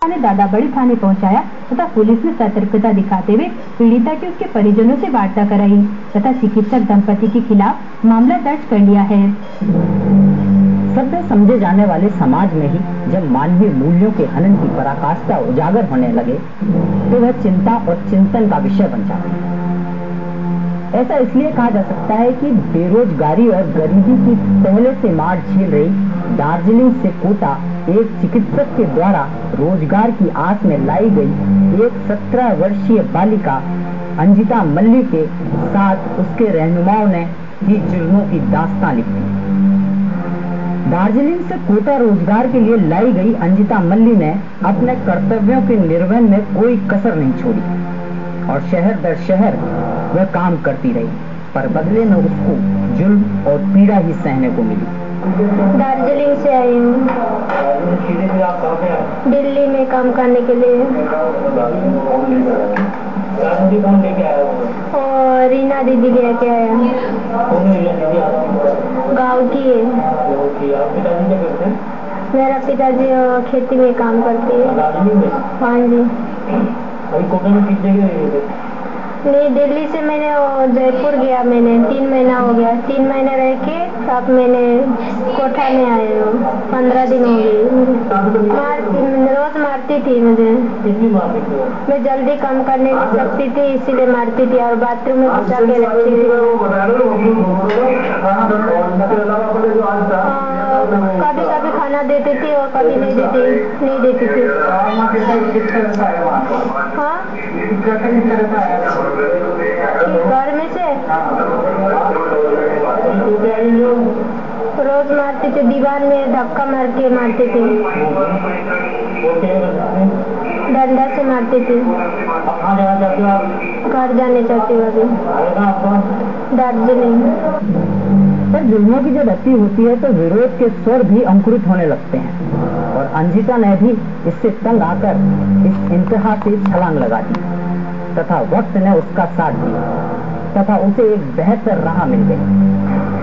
ने दादा बड़ी थाने पहुंचाया तथा पुलिस ने सतर्कता दिखाते हुए पीड़िता की उसके परिजनों से वार्ता कराई तथा चिकित्सक दंपति के खिलाफ मामला दर्ज कर लिया है। सभ्य समझे जाने वाले समाज में ही जब मानवीय मूल्यों के हनन की पराकाष्ठा उजागर होने लगे तो वह चिंता और चिंतन का विषय बन जाती है। ऐसा इसलिए कहा जा सकता है कि बेरोजगारी और गरीबी की पहले से मार झेल रही दार्जिलिंग से कोटा एक चिकित्सक के द्वारा रोजगार की आस में लाई गई एक 17 वर्षीय बालिका अंजिता मल्ली के साथ उसके रहनुमाओं ने ही जुर्मों की दास्तां लिखी। दार्जिलिंग से कोटा रोजगार के लिए लाई गई अंजिता मल्ली ने अपने कर्तव्यों के निर्वहन में कोई कसर नहीं छोड़ी और शहर दर शहर वह काम करती रही, पर बदले में उसको जुल्म और पीड़ा ही सहने को मिली। दार्जिलिंग से आई हूँ, दिल्ली में काम करने के लिए। और रीना दीदी लेके आया, गाँव की है। मेरा पिताजी खेती में काम करते हैं। हाँ जी। नहीं, दिल्ली से मैंने जयपुर गया, मैंने 3 महीना हो गया। 3 महीने रह के अब मैंने कोटा में आए हूँ। 15 दिन हो गए। रोज मारती थी मुझे। मैं जल्दी कम करने नहीं सकती थी, इसीलिए मारती थी और बाथरूम में घुसा के रखती थी। कभी कभी खाना देती थी और कभी नहीं देती थी। हाँ, घर में से रोज मारते थे, दीवार में धक्का मार के मारते थे, डंडा से मारते थे। घर जाने चाहती हूँ अभी, दार्जिलिंग। पर जुल्मों की जब अति होती है तो विरोध के स्वर भी अंकुरित होने लगते हैं और अंजिता ने भी इससे तंग आकर इस इंतहा से छलांग लगा दी तथा वक्त ने उसका साथ दिया तथा उसे एक बेहतर राह मिल गई।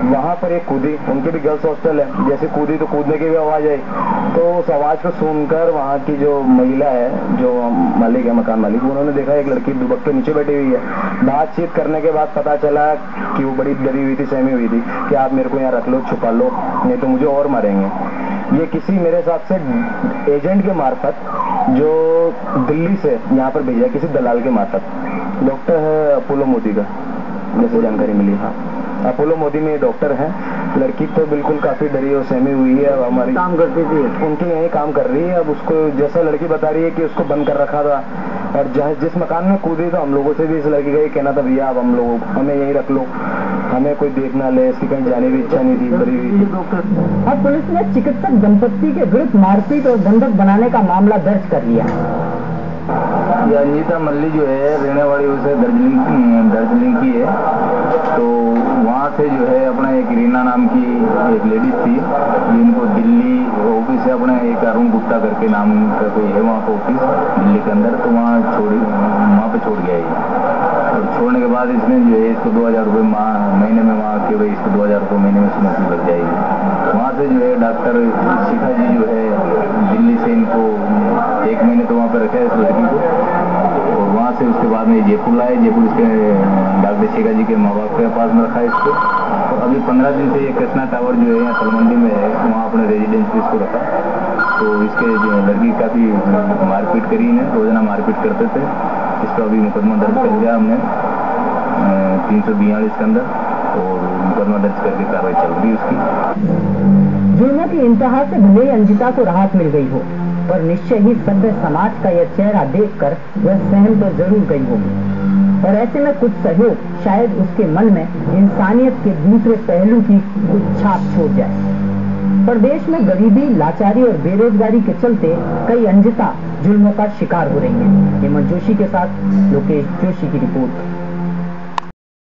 वहाँ पर एक कूदी, उनके भी गर्ल्स हॉस्टल है, जैसे कूदी तो कूदने की भी आवाज आई, तो उस आवाज को सुनकर वहाँ की जो महिला है, जो मालिक है, मकान मालिक, उन्होंने देखा एक लड़की दुबक के नीचे बैठी हुई है। बातचीत करने के बाद पता चला कि वो बड़ी डरी हुई थी, सहमी हुई थी कि आप मेरे को यहाँ रख लो, छुपा लो, नहीं तो मुझे और मारेंगे। ये किसी मेरे हिसाब से एजेंट के मार्फत जो दिल्ली से यहाँ पर भेजा, किसी दलाल के मार्फत। डॉक्टर है अपोलो मोदी का, जैसे जानकारी मिली। हाँ, अपोलो मोदी में डॉक्टर है। लड़की तो बिल्कुल काफी डरी और सहमी हुई है। अब हमारी काम करती थी, उनके यहीं काम कर रही है। अब उसको जैसा लड़की बता रही है कि उसको बंद कर रखा था और जिस मकान में कूदी तो हम लोगों से भी इस लड़की का ये कहना था, भैया अब हम लोग हमें यहीं रख लो, हमें कोई देख ना ले, इसकी कहीं जाने की इच्छा नहीं थी, डरी हुई थी। और पुलिस ने चिकित्सक दंपति के विरुद्ध मारपीट और दंडक बनाने का मामला दर्ज कर लिया। ये अंजिता मल्ली जो है रहने वाली उसे दार्जिलिंग की है। तो वहाँ से जो है अपना एक रीना नाम की एक लेडीज थी, जिनको दिल्ली ऑफिस है अपना, एक अरुण गुप्ता करके नाम का कोई है वहाँ पर ऑफिस दिल्ली के अंदर, तो वहाँ पे छोड़ गया ये। और छोड़ने के बाद इसने जो है इसको 2000 रुपये महीने में वहाँ के भाई इसको 2000 रुपये महीने में नौकरी लग जाएगी। वहाँ से जो है डॉक्टर शिखा जी जो है दिल्ली से इनको 1 महीने तो वहाँ पे रखा है इस लड़की को, और वहाँ से उसके बाद में जयपुर लाए। जयपुर इसके डॉक्टर शिखा जी के माँ बाप के पास में रखा है इसको। और अभी 15 दिन से ये कृष्णा टावर जो है यहाँ तलमंडी में है, वहाँ अपने रेजिडेंस पे इसको रखा। तो इसके जो लड़की काफी मारपीट करी है, रोजाना मारपीट करते थे। इस पर अभी मुकदमा दर्ज कर दिया हमने 342 के अंदर, और मुकदमा दर्ज करके कार्रवाई चल रही है उसकी। जुल्मों की इंतहा से भले ही अंजिता को राहत मिल गई हो, पर निश्चय ही सभ्य समाज का यह चेहरा देखकर वह सहम तो जरूर गई होगी। और ऐसे में कुछ सहयोग शायद उसके मन में इंसानियत के दूसरे पहलू की कुछ छाप छोड़ जाए। पर देश में गरीबी, लाचारी और बेरोजगारी के चलते कई अंजिता जुल्मों का शिकार हो रही हैं। हेमंत जोशी के साथ लोकेश जोशी की रिपोर्ट।